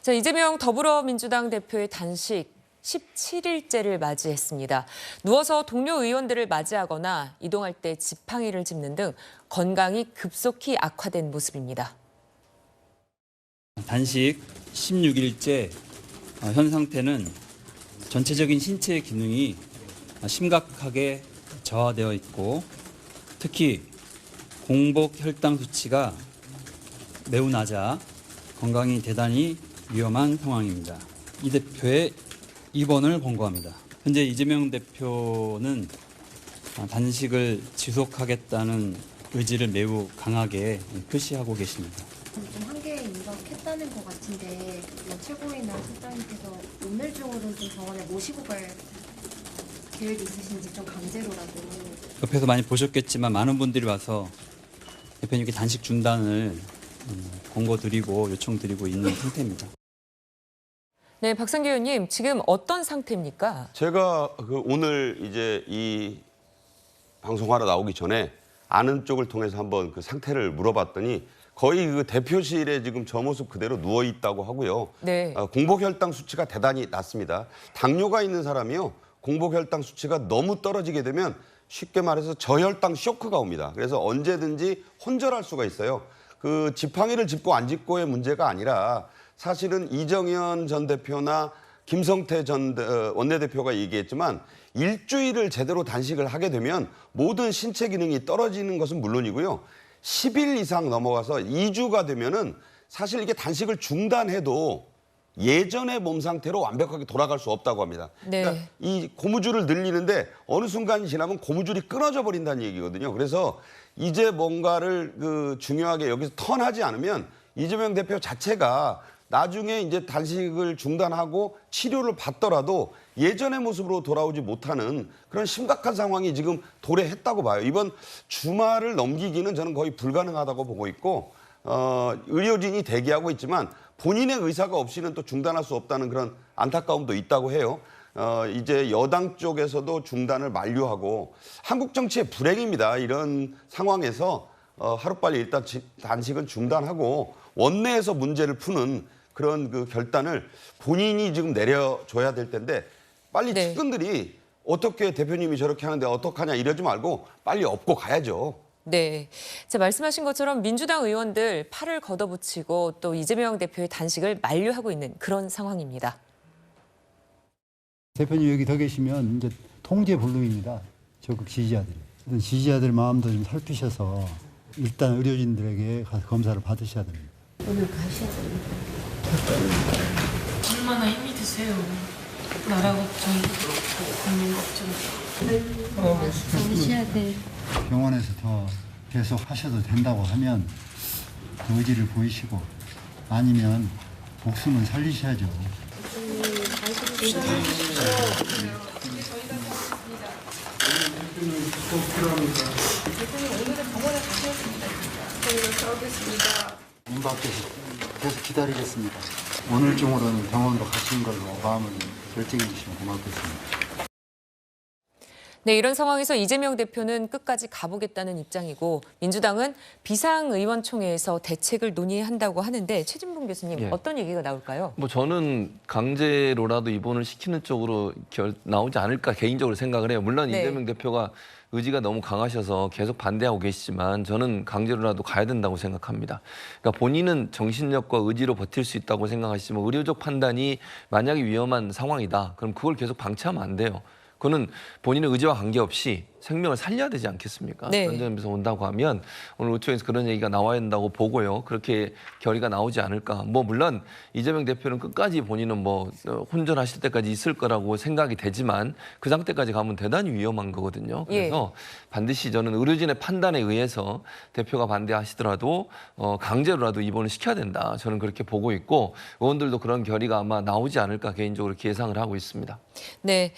자, 이재명 더불어민주당 대표의 단식 17일째를 맞이했습니다. 누워서 동료 의원들을 맞이하거나 이동할 때 지팡이를 짚는 등 건강이 급속히 악화된 모습입니다. 단식 16일째 현 상태는 전체적인 신체 기능이 심각하게 저하되어 있고 특히 공복 혈당 수치가 매우 낮아 건강이 대단히 위험한 상황입니다. 이 대표의 입원을 권고합니다. 현재 이재명 대표는 단식을 지속하겠다는 의지를 매우 강하게 표시하고 계십니다. 좀 한계에 임박했다는 것 같은데 최고위나 실장님께서 오늘 중으로 좀 병원에 모시고 갈 계획이 있으신지 좀 강제로라도. 옆에서 많이 보셨겠지만 많은 분들이 와서 대표님께 단식 중단을 권고드리고 요청드리고 있는 상태입니다. 네, 박상규 의원님, 지금 어떤 상태입니까? 제가 오늘 이제 이 방송하러 나오기 전에 아는 쪽을 통해서 한번 그 상태를 물어봤더니 거의 그 대표실에 지금 저 모습 그대로 누워 있다고 하고요. 네. 공복 혈당 수치가 대단히 낮습니다. 당뇨가 있는 사람이요. 공복 혈당 수치가 너무 떨어지게 되면 쉽게 말해서 저혈당 쇼크가 옵니다. 그래서 언제든지 혼절할 수가 있어요. 그 지팡이를 짚고 안 짚고의 문제가 아니라 사실은 이정현 전 대표나 김성태 전 원내대표가 얘기했지만 일주일을 제대로 단식을 하게 되면 모든 신체 기능이 떨어지는 것은 물론이고요. 10일 이상 넘어가서 2주가 되면은 사실 이게 단식을 중단해도 예전의 몸 상태로 완벽하게 돌아갈 수 없다고 합니다. 네. 그러니까 이 고무줄을 늘리는데 어느 순간이 지나면 고무줄이 끊어져 버린다는 얘기거든요. 그래서 이제 뭔가를 중요하게 여기서 턴하지 않으면 이재명 대표 자체가 나중에 이제 단식을 중단하고 치료를 받더라도 예전의 모습으로 돌아오지 못하는 그런 심각한 상황이 지금 도래했다고 봐요. 이번 주말을 넘기기는 저는 거의 불가능하다고 보고 있고 의료진이 대기하고 있지만 본인의 의사가 없이는 또 중단할 수 없다는 그런 안타까움도 있다고 해요. 이제 여당 쪽에서도 중단을 만류하고 한국 정치의 불행입니다. 이런 상황에서 하루빨리 일단 단식은 중단하고 원내에서 문제를 푸는 그런 그 결단을 본인이 지금 내려줘야 될 텐데 빨리 네. 측근들이 어떻게 대표님이 저렇게 하는데 어떡하냐 이러지 말고 빨리 업고 가야죠. 네. 자, 말씀하신 것처럼 민주당 의원들 팔을 걷어붙이고 또 이재명 대표의 단식을 만류하고 있는 그런 상황입니다. 대표님 여기 더 계시면 이제 통제불능입니다. 적극 지지자들이. 지지자들 마음도 좀 살피셔서 일단 의료진들에게 가서 검사를 받으셔야 됩니다. 오늘 가셔야 됩니다. 얼마나 힘이 드세요. 나라 걱정, 국민 걱정. 가셔야 돼. 병원에서 더 계속 하셔도 된다고 하면 그 의지를 보이시고 아니면 목숨을 살리셔야죠. 문 밖에서 계속 기다리겠습니다. 오늘 중으로는 병원으로 가시는 걸로 마음을 결정해 주시면 고맙겠습니다. 네, 이런 상황에서 이재명 대표는 끝까지 가보겠다는 입장이고 민주당은 비상의원총회에서 대책을 논의한다고 하는데 최진봉 교수님 어떤 얘기가 나올까요? 저는 강제로라도 입원을 시키는 쪽으로 나오지 않을까 개인적으로 생각을 해요. 물론 네. 이재명 대표가 의지가 너무 강하셔서 계속 반대하고 계시지만 저는 강제로라도 가야 된다고 생각합니다. 그러니까 본인은 정신력과 의지로 버틸 수 있다고 생각하시지만 의료적 판단이 만약에 위험한 상황이다. 그럼 그걸 계속 방치하면 안 돼요. 그거는 본인의 의지와 관계없이 생명을 살려야 되지 않겠습니까? 네. 그런 점에서 온다고 하면 오늘 의총에서 그런 얘기가 나와야 된다고 보고요. 그렇게 결의가 나오지 않을까. 물론 이재명 대표는 끝까지 본인은 혼전하실 때까지 있을 거라고 생각이 되지만 그 상태까지 가면 대단히 위험한 거거든요. 그래서 반드시 저는 의료진의 판단에 의해서 대표가 반대하시더라도 강제로라도 입원을 시켜야 된다. 저는 그렇게 보고 있고 의원들도 그런 결의가 아마 나오지 않을까 개인적으로 이렇게 예상을 하고 있습니다. 네,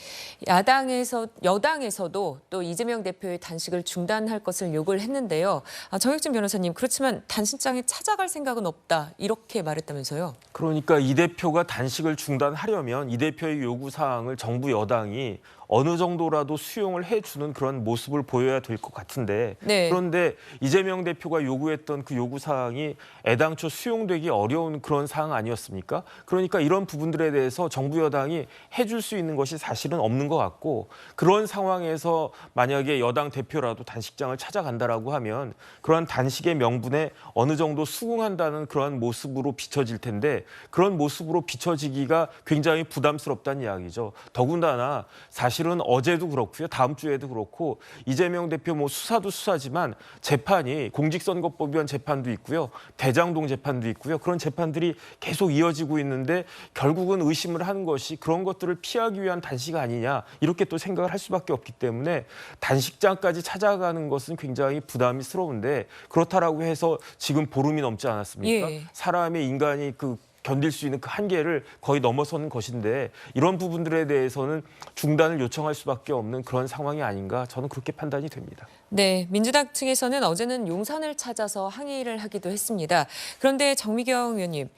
여당에서도 또 이재명 대표의 단식을 중단할 것을 요구를 했는데요. 정혁진 변호사님, 그렇지만 단식장에 찾아갈 생각은 없다 이렇게 말했다면서요? 그러니까 이 대표가 단식을 중단하려면 이 대표의 요구 사항을 정부 여당이 어느 정도라도 수용을 해주는 그런 모습을 보여야 될 것 같은데 네. 그런데 이재명 대표가 요구했던 그 요구사항이 애당초 수용되기 어려운 그런 사항 아니었습니까? 그러니까 이런 부분들에 대해서 정부 여당이 해줄 수 있는 것이 사실은 없는 것 같고 그런 상황에서 만약에 여당 대표라도 단식장을 찾아간다라고 하면 그런 단식의 명분에 어느 정도 수긍한다는 그런 모습으로 비춰질 텐데 그런 모습으로 비춰지기가 굉장히 부담스럽다는 이야기죠. 더군다나 사실은 어제도 그렇고요. 다음 주에도 그렇고 이재명 대표 뭐 수사도 수사지만 재판이 공직선거법 위반 재판도 있고요. 대장동 재판도 있고요. 그런 재판들이 계속 이어지고 있는데 결국은 의심을 하는 것이 그런 것들을 피하기 위한 단식 아니냐 이렇게 또 생각을 할 수밖에 없기 때문에 단식장까지 찾아가는 것은 굉장히 부담스러운데 그렇다라고 해서 지금 보름이 넘지 않았습니까? 예. 사람의 인간이 그 견딜 수 있는 그 한계를 거의 넘어서는 것인데 이런 부분들에 대해서는 중단을 요청할 수밖에 없는 그런 상황이 아닌가 저는 그렇게 판단이 됩니다. 네, 민주당 측에서는 어제는 용산을 찾아서 항의를 하기도 했습니다. 그런데 정미경 의원님,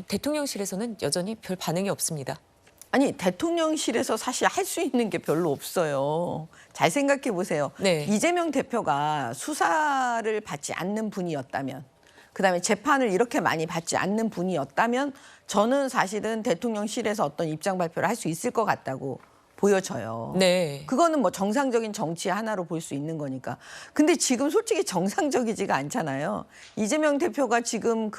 대통령실에서는 여전히 별 반응이 없습니다. 아니 대통령실에서 사실 할 수 있는 게 별로 없어요. 잘 생각해 보세요. 네. 이재명 대표가 수사를 받지 않는 분이었다면 그다음에 재판을 이렇게 많이 받지 않는 분이었다면 저는 사실은 대통령실에서 어떤 입장 발표를 할 수 있을 것 같다고 보여져요. 네. 그거는 뭐 정상적인 정치의 하나로 볼 수 있는 거니까. 근데 지금 솔직히 정상적이지가 않잖아요. 이재명 대표가 지금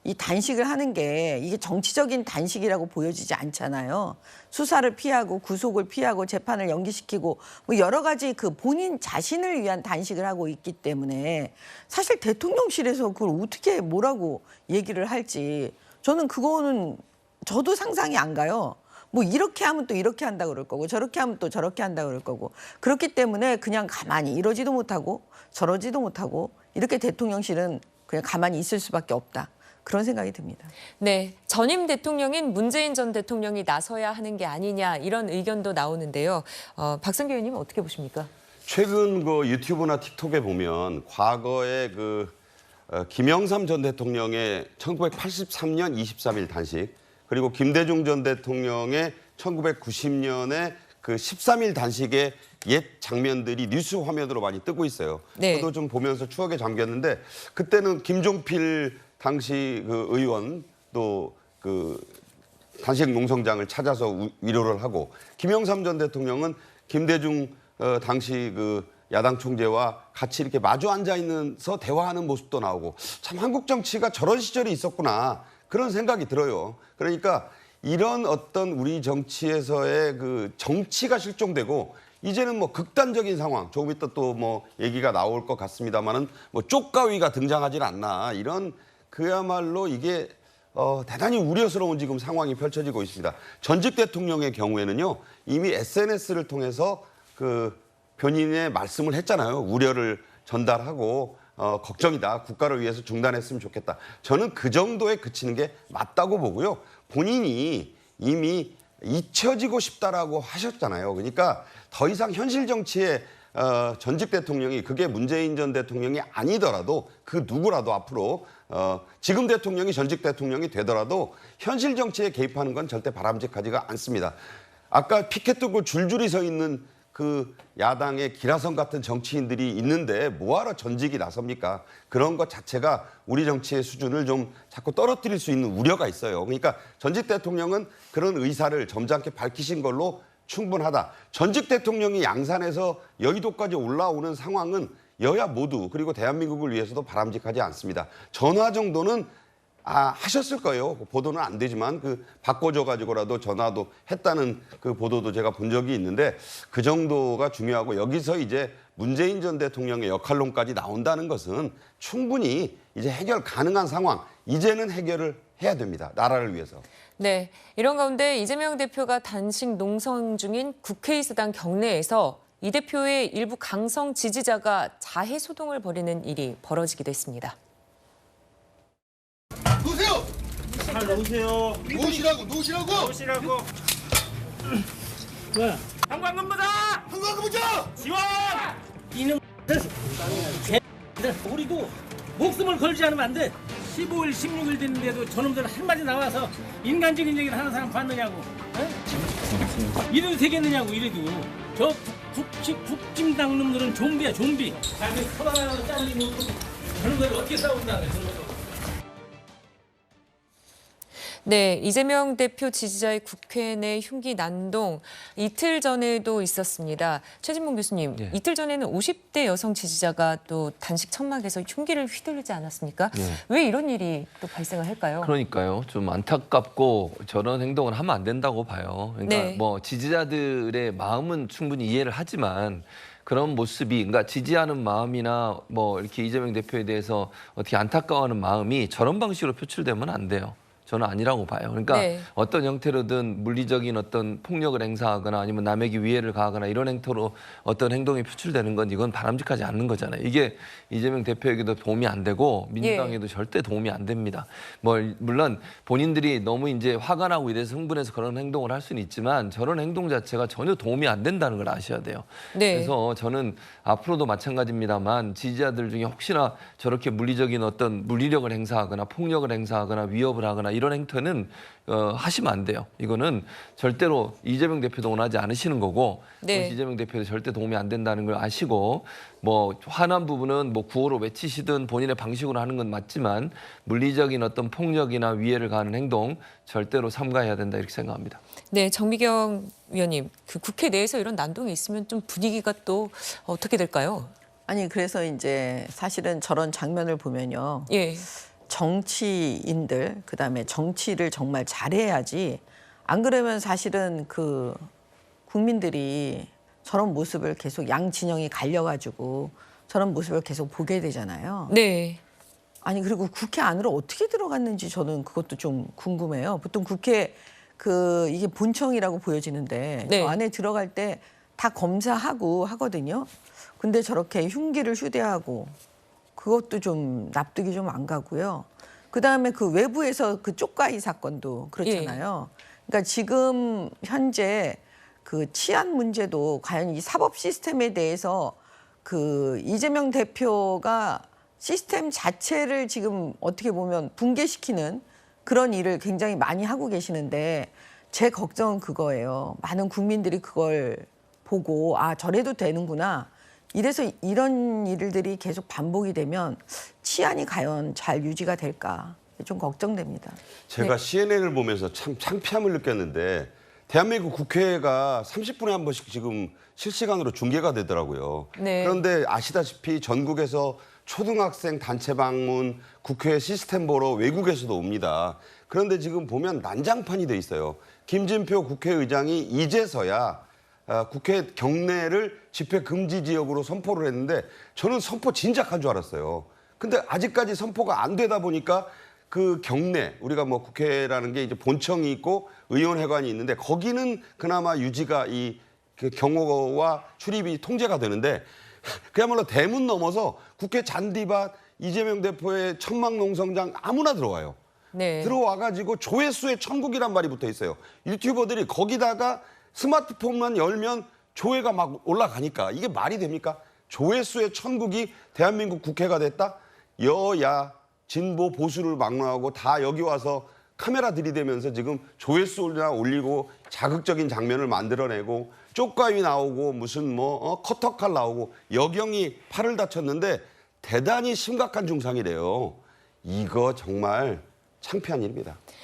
이 단식을 하는 게 이게 정치적인 단식이라고 보여지지 않잖아요. 수사를 피하고 구속을 피하고 재판을 연기시키고 뭐 여러 가지 그 본인 자신을 위한 단식을 하고 있기 때문에 사실 대통령실에서 그걸 어떻게 뭐라고 얘기를 할지 저는 그거는 저도 상상이 안 가요. 뭐 이렇게 하면 또 이렇게 한다 그럴 거고 저렇게 하면 또 저렇게 한다 그럴 거고 그렇기 때문에 그냥 가만히 이러지도 못하고 저러지도 못하고 이렇게 대통령실은 그냥 가만히 있을 수밖에 없다. 그런 생각이 듭니다. 네, 전임 대통령인 문재인 전 대통령이 나서야 하는 게 아니냐 이런 의견도 나오는데요. 박성규 의원님 어떻게 보십니까? 최근 그 유튜브나 틱톡에 보면 과거에 김영삼 전 대통령의 1983년 23일 단식 그리고 김대중 전 대통령의 1990년에 그 13일 단식의 옛 장면들이 뉴스 화면으로 많이 뜨고 있어요. 네. 저도 좀 보면서 추억에 잠겼는데 그때는 김종필 당시 그 의원 또 그 단식 농성장을 찾아서 위로를 하고 김영삼 전 대통령은 김대중 당시 그 야당 총재와 같이 이렇게 마주 앉아 있는서 대화하는 모습도 나오고 참 한국 정치가 저런 시절이 있었구나 그런 생각이 들어요. 그러니까 이런 어떤 우리 정치에서의 그 정치가 실종되고 이제는 뭐 극단적인 상황 조금 이따 또 뭐 얘기가 나올 것 같습니다만은 뭐 쪽가위가 등장하질 않나 이런 그야말로 이게 대단히 우려스러운 지금 상황이 펼쳐지고 있습니다. 전직 대통령의 경우에는요 이미 SNS를 통해서 그 본인의 말씀을 했잖아요. 우려를 전달하고 걱정이다. 국가를 위해서 중단했으면 좋겠다. 저는 그 정도에 그치는 게 맞다고 보고요. 본인이 이미 잊혀지고 싶다라고 하셨잖아요. 그러니까 더 이상 현실 정치에 전직 대통령이 그게 문재인 전 대통령이 아니더라도 그 누구라도 앞으로 지금 대통령이 전직 대통령이 되더라도 현실 정치에 개입하는 건 절대 바람직하지가 않습니다. 아까 피켓 들고 줄줄이 서 있는 그 야당의 기라성 같은 정치인들이 있는데 뭐하러 전직이 나섭니까? 그런 것 자체가 우리 정치의 수준을 좀 자꾸 떨어뜨릴 수 있는 우려가 있어요. 그러니까 전직 대통령은 그런 의사를 점잖게 밝히신 걸로 충분하다. 전직 대통령이 양산에서 여의도까지 올라오는 상황은 여야 모두 그리고 대한민국을 위해서도 바람직하지 않습니다. 전화 정도는 하셨을 거예요. 보도는 안 되지만 바꿔줘가지고라도 전화도 했다는 그 보도도 제가 본 적이 있는데 그 정도가 중요하고 여기서 이제 문재인 전 대통령의 역할론까지 나온다는 것은 충분히 이제 해결 가능한 상황. 이제는 해결을 해야 됩니다. 나라를 위해서. 네, 이런 가운데 이재명 대표가 단식 농성 중인 국회의사당 경내에서 이 대표의 일부 강성 지지자가 자해 소동을 벌이는 일이 벌어지기도 했습니다. 놓으세요! 잘 놓으세요. 놓으시라고! 왜? 한광근무자! 한광근무자! 지원! 이놈 우리도 목숨을 걸지 않으면 안 돼. 15일, 16일 됐는데도 저놈들 한마디 나와서 인간적인 얘기를 하는 사람 봤느냐고. 어? 이래도 되겠느냐고, 이래도. 저 국진당 놈들은 좀비야, 좀비. 자기 소나라로 잘리고 저놈들 어떻게 싸운다는 거야, 저놈들. 네, 이재명 대표 지지자의 국회 내 흉기 난동 이틀 전에도 있었습니다. 최진봉 교수님, 예. 이틀 전에는 50대 여성 지지자가 또 단식 천막에서 흉기를 휘두르지 않았습니까? 예. 왜 이런 일이 또 발생을 할까요? 그러니까요. 좀 안타깝고 저런 행동을 하면 안 된다고 봐요. 그러니까 네. 뭐 지지자들의 마음은 충분히 이해를 하지만 그런 모습이, 그러니까 지지하는 마음이나 뭐 이렇게 이재명 대표에 대해서 어떻게 안타까워하는 마음이 저런 방식으로 표출되면 안 돼요. 저는 아니라고 봐요. 그러니까 네. 어떤 형태로든 물리적인 어떤 폭력을 행사하거나 아니면 남에게 위해를 가하거나 이런 행태로 어떤 행동이 표출되는 건 이건 바람직하지 않는 거잖아요. 이게 이재명 대표에게도 도움이 안 되고 민주당에도 절대 도움이 안 됩니다. 뭐 물론 본인들이 너무 이제 화가 나고 이래서 흥분해서 그런 행동을 할 수는 있지만 저런 행동 자체가 전혀 도움이 안 된다는 걸 아셔야 돼요. 네. 그래서 저는 앞으로도 마찬가지입니다만 지지자들 중에 혹시나 저렇게 물리적인 어떤 물리력을 행사하거나 폭력을 행사하거나 위협을 하거나 이런 행태는 하시면 안 돼요. 이거는 절대로 이재명 대표도 원하지 않으시는 거고 네. 이재명 대표도 절대 도움이 안 된다는 걸 아시고 뭐 화난 부분은 뭐 구호로 외치시든 본인의 방식으로 하는 건 맞지만 물리적인 어떤 폭력이나 위해를 가하는 행동 절대로 삼가해야 된다 이렇게 생각합니다. 네, 정미경 위원님, 그 국회 내에서 이런 난동이 있으면 좀 분위기가 또 어떻게 될까요? 아니 그래서 이제 사실은 저런 장면을 보면요. 예. 정치인들 그다음에 정치를 정말 잘해야지 안 그러면 사실은 그 국민들이 저런 모습을 계속 양 진영이 갈려가지고 저런 모습을 계속 보게 되잖아요. 네. 아니 그리고 국회 안으로 어떻게 들어갔는지 저는 그것도 좀 궁금해요. 보통 국회 그 이게 본청이라고 보여지는데 네. 저 안에 들어갈 때 다 검사하고 하거든요. 근데 저렇게 흉기를 휴대하고 그것도 좀 납득이 좀 안 가고요. 그다음에 그 외부에서 그 쪽가이 사건도 그렇잖아요. 그러니까 지금 현재 그 치안 문제도 과연 이 사법 시스템에 대해서 그 이재명 대표가 시스템 자체를 지금 어떻게 보면 붕괴시키는 그런 일을 굉장히 많이 하고 계시는데 제 걱정은 그거예요. 많은 국민들이 그걸 보고 아 저래도 되는구나. 이래서 이런 일들이 계속 반복이 되면 치안이 과연 잘 유지가 될까 좀 걱정됩니다. 제가 CNN을 보면서 참 창피함을 느꼈는데 대한민국 국회가 30분에 한 번씩 지금 실시간으로 중계가 되더라고요. 네. 그런데 아시다시피 전국에서 초등학생 단체 방문, 국회 시스템 보러 외국에서도 옵니다. 그런데 지금 보면 난장판이 돼 있어요. 김진표 국회의장이 이제서야 국회 경내를 집회 금지 지역으로 선포를 했는데 저는 선포 진작한 줄 알았어요. 근데 아직까지 선포가 안 되다 보니까 그 경내 우리가 뭐 국회라는 게 이제 본청이 있고 의원회관이 있는데 거기는 그나마 유지가 그 경호와 출입이 통제가 되는데 그야말로 대문 넘어서 국회 잔디밭 이재명 대표의 천막농성장 아무나 들어와요. 네. 들어와가지고 조회수의 천국이란 말이 붙어 있어요. 유튜버들이 거기다가 스마트폰만 열면 조회가 막 올라가니까 이게 말이 됩니까? 조회수의 천국이 대한민국 국회가 됐다? 여야 진보 보수를 막론하고 다 여기 와서 카메라 들이대면서 지금 조회수나 올리고 자극적인 장면을 만들어내고 쪽가위 나오고 무슨 커터칼 나오고 여경이 팔을 다쳤는데 대단히 심각한 중상이래요. 이거 정말 창피한 일입니다.